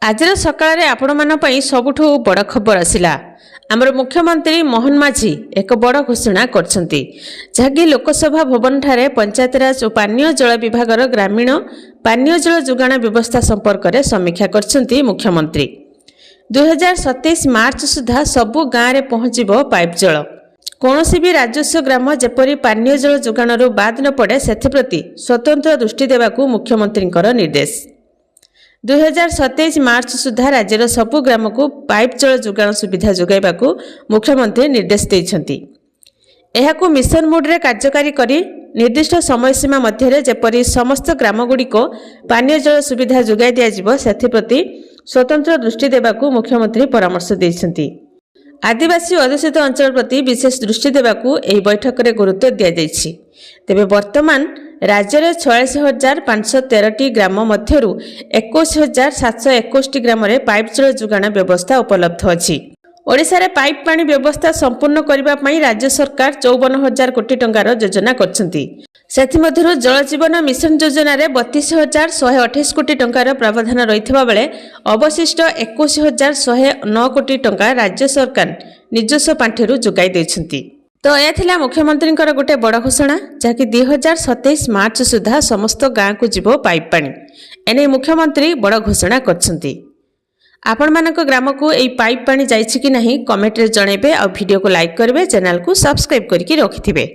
आजर सकाळे आपणमानपई सबुठु बड़ खबर आसिला। आमर मुख्यमंत्री मोहन माझी एक बड़ घोषणा करछंती, जहाँकि लोकसभा भवन ठारे पंचायतराज और पानीय जल विभागर ग्रामीण पानीय जल जोगाण व्यवस्था संपर्क में समीक्षा करछंती मुख्यमंत्री। 2027 मार्च सुधा सबु गाँव में पहुंचब पाइप जल। कौनसी भी राजस्व ग्राम जेपरी पानीय जल जोगाण बाद न पड़े सेप्रति स्वतंत्र दृष्टि देवाकू मुख्यमंत्री निर्देश। 2027 मार्च सुधा राज्यर सबु ग्राम को पाइप जल जोगाण सुविधा जोगाइबाकू मुख्यमंत्री निर्देश देइछंती। एहाकू मिशन मोड रे कार्यकारी करी निर्दिष्ट समय सीमा मध्य जेपरी समस्त ग्रामगुड़िक पानीय जल सुविधा जोगाई दियाजिबो सेथिप्रति स्वतंत्र दृष्टि देबाकू मुख्यमंत्री परामर्श देइछंती। आदिवासी अध्युषित अंचल प्रति विशेष दृष्टि देबाकू एही बैठक रे गुरुत्व दिया जाइछि। तेबे वर्तमान राज्य में 46,513 ग्राम मध्य 21,721 ग्राम पाइप जल जोगाण व्यवस्था उपलब्ध अछि। ओडिशा रे पाइप पानी व्यवस्था संपूर्ण करबा पई राज्य सरकार 54,000 कोटी टंकार योजना करछंती। सेथिमध्यरु जल जीवन मिशन योजना रे 32,128 कोटी टंकार प्रावधान रहितबा बेले अवशिष्ट 21,109 कोटी टंका राज्य सरकार निजस्व पांठेरु जोगाई दैछंती। तो यह थिला मुख्यमंत्री गोटे बड़ घोषणा, जहाँकि 2027 मार्च सुधा समस्त गाँव को जीव पाइप पानी। एने मुख्यमंत्री बड़ घोषणा करछंती। आपण मानक ग्राम को यही पाइप पानी जाइछि कि नहीं कमेंट रे जणेबे और वीडियो को लाइक करबे, चैनल को सब्सक्राइब करके रखिथिबे।